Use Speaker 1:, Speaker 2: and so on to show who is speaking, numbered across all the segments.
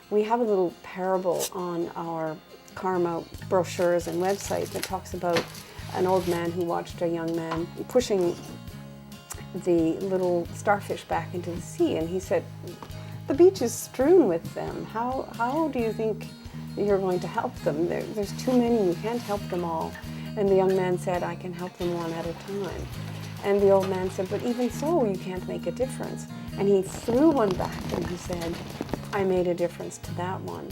Speaker 1: We have a little parable on our karma brochures and website that talks about an old man who watched a young man pushing the little starfish back into the sea, and he said, the beach is strewn with them. How do you think you're going to help them? There's too many, you can't help them all. And the young man said, I can help them one at a time. And the old man said, but even so, you can't make a difference. And he threw one back and he said, I made a difference to that one.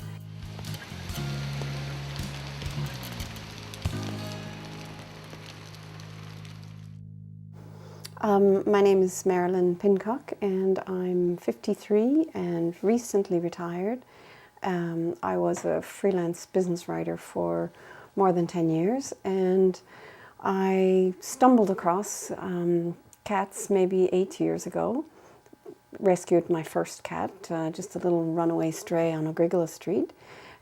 Speaker 1: My name is Marilyn Pincock, and I'm 53 and recently retired. I was a freelance business writer for more than 10 years, and I stumbled across cats maybe 8 years ago. Rescued my first cat, just a little runaway stray on Agrigula Street.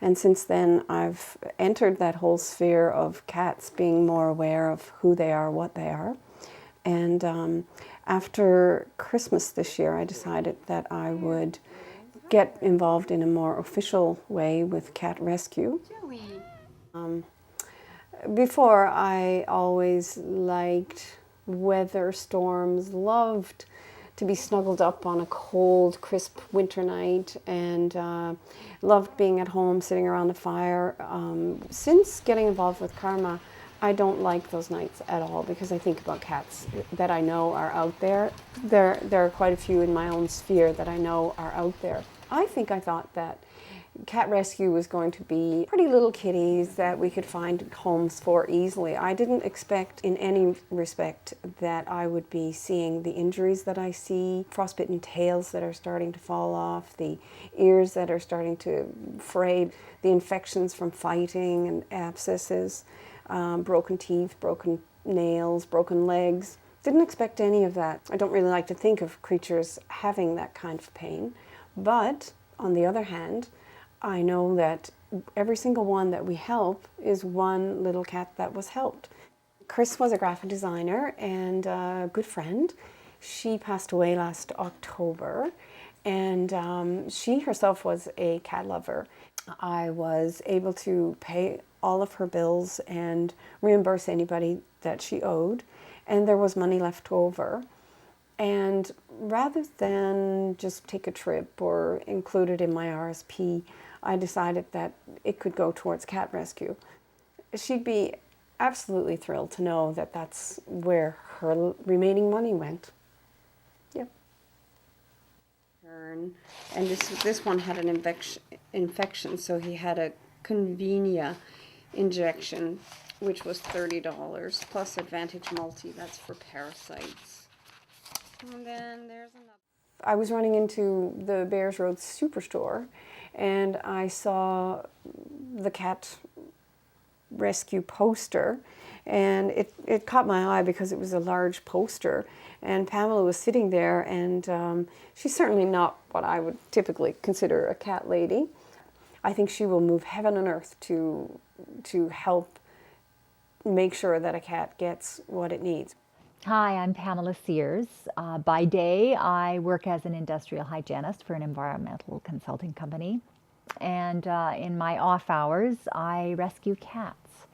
Speaker 1: And since then, I've entered that whole sphere of cats being more aware of who they are, what they are. And after Christmas this year, I decided that I would get involved in a more official way with cat rescue. Before, I always liked weather storms, loved to be snuggled up on a cold, crisp winter night, and loved being at home, sitting around the fire. Since getting involved with karma, I don't like those nights at all, because I think about cats that I know are out there. There are quite a few in my own sphere that I know are out there. I thought that cat rescue was going to be pretty little kitties that we could find homes for easily. I didn't expect in any respect that I would be seeing the injuries that I see, frostbitten tails that are starting to fall off, the ears that are starting to fray, the infections from fighting and abscesses, broken teeth, broken nails, broken legs. Didn't expect any of that. I don't really like to think of creatures having that kind of pain, but on the other hand, I know that every single one that we help is one little cat that was helped. Chris was a graphic designer and a good friend. She passed away last October, and she herself was a cat lover. I was able to pay all of her bills and reimburse anybody that she owed, and there was money left over. And rather than just take a trip or include it in my RSP, I decided that it could go towards cat rescue. She'd be absolutely thrilled to know that that's where her remaining money went. Yep. And this one had an infection, so he had a convenia injection, which was $30, plus Advantage Multi, that's for parasites. And then there's another. I was running into the Bears Road Superstore, and I saw the cat rescue poster, and it caught my eye because it was a large poster, and Pamela was sitting there, and she's certainly not what I would typically consider a cat lady. I think she will move heaven and earth to help make sure that a cat gets what it needs.
Speaker 2: Hi, I'm Pamela Sears. By day, I work as an industrial hygienist for an environmental consulting company. And in my off hours, I rescue cats.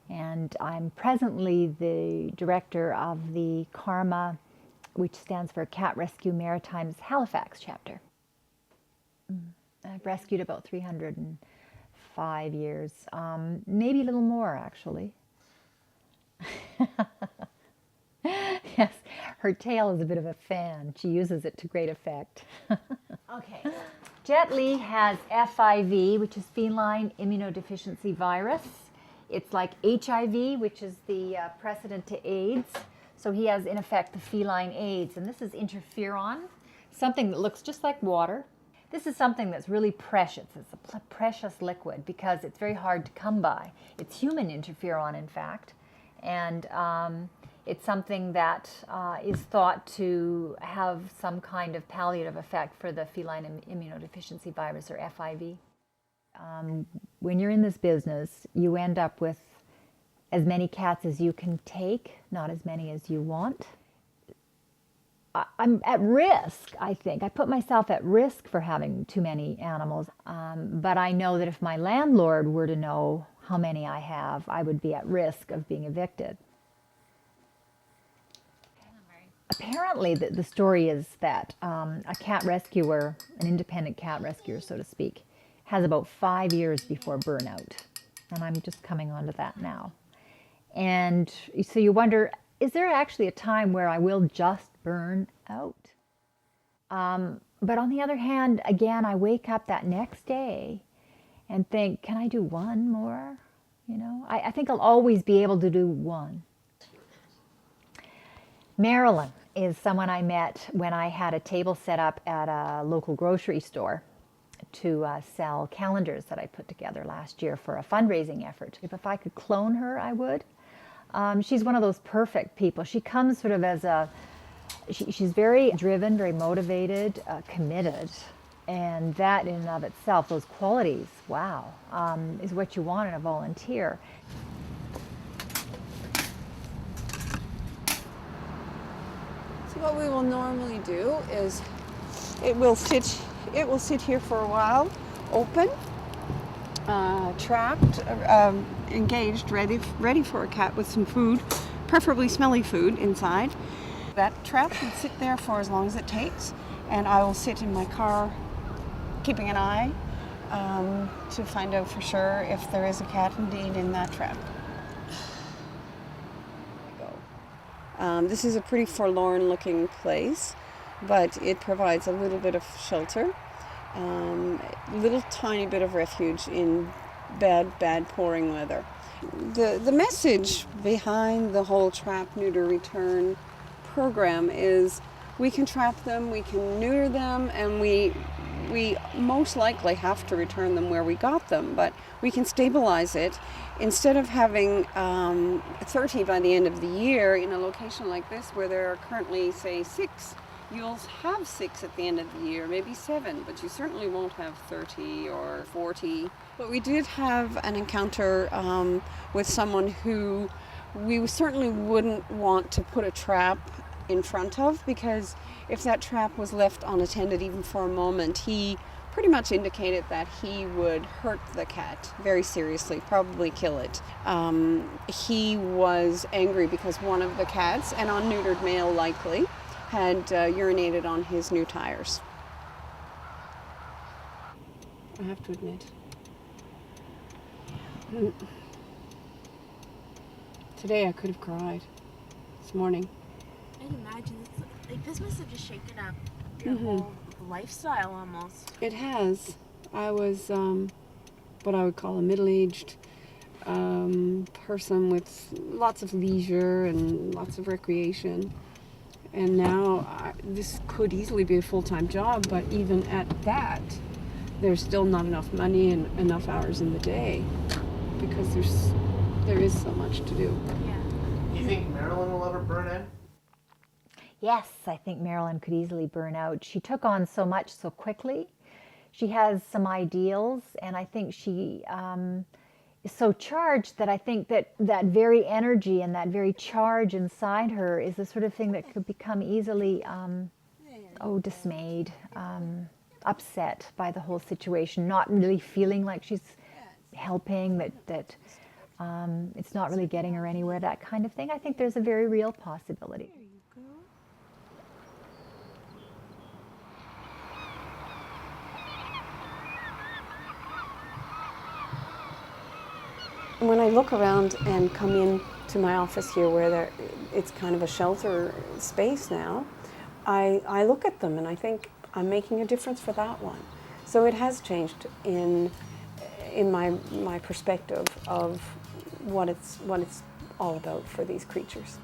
Speaker 2: And I'm presently the director of the Karma, which stands for Cat Rescue Maritime's Halifax chapter. I've rescued about 305 years, maybe a little more actually. Yes, her tail is a bit of a fan. She uses it to great effect. Okay. Jet Li has FIV, which is feline immunodeficiency virus. It's like HIV, which is the precedent to AIDS. So he has, in effect, the feline AIDS. And this is interferon, something that looks just like water. This is something that's really precious. It's a precious liquid because it's very hard to come by. It's human interferon, in fact. And it's something that is thought to have some kind of palliative effect for the feline immunodeficiency virus, or FIV. When you're in this business, you end up with as many cats as you can take, not as many as you want. I'm at risk, I think. I put myself at risk for having too many animals. But I know that if my landlord were to know how many I have, I would be at risk of being evicted. Apparently, the story is that a cat rescuer, an independent cat rescuer, so to speak, has about 5 years before burnout. And I'm just coming onto that now. And so you wonder, is there actually a time where I will just burn out? But on the other hand, again, I wake up that next day and think, can I do one more? You know, I think I'll always be able to do one. Marilyn is someone I met when I had a table set up at a local grocery store to sell calendars that I put together last year for a fundraising effort. If I could clone her, I would. She's one of those perfect people. She comes sort of as she's very driven, very motivated, committed. And that in and of itself, those qualities, wow, is what you want in a volunteer.
Speaker 1: So what we will normally do is it will sit here for a while, open, trapped, engaged, ready for a cat with some food, preferably smelly food inside. That trap would sit there for as long as it takes, and I will sit in my car keeping an eye to find out for sure if there is a cat indeed in that trap. This is a pretty forlorn looking place, but it provides a little bit of shelter, little tiny bit of refuge in bad pouring weather. The message behind the whole trap, neuter, return program is we can trap them, we can neuter them, and we most likely have to return them where we got them, but we can stabilize it. Instead of having 30 by the end of the year in a location like this where there are currently, say, 6, you'll have 6 at the end of the year, maybe 7, but you certainly won't have 30 or 40. But we did have an encounter with someone who we certainly wouldn't want to put a trap in front of, because if that trap was left unattended even for a moment, he pretty much indicated that he would hurt the cat very seriously, probably kill it. He was angry because one of the cats, an unneutered male likely, had urinated on his new tires. I have to admit. Today I could have cried. This morning.
Speaker 3: I can imagine. Like, this must have just shaken up your whole lifestyle almost.
Speaker 1: It has. I was what I would call a middle-aged person with lots of leisure and lots of recreation. And now this could easily be a full-time job, but even at that, there's still not enough money and enough hours in the day because there is so much to do.
Speaker 3: Yeah.
Speaker 4: Do you think Marilyn will ever burn in?
Speaker 2: Yes, I think Marilyn could easily burn out. She took on so much so quickly. She has some ideals, and I think she is so charged that I think that very energy and that very charge inside her is the sort of thing that could become easily, dismayed, upset by the whole situation, not really feeling like she's helping, that it's not really getting her anywhere, that kind of thing. I think there's a very real possibility.
Speaker 1: When I look around and come in to my office here where it's kind of a shelter space now, I look at them and I think I'm making a difference for that one. So it has changed in my perspective of what it's all about for these creatures.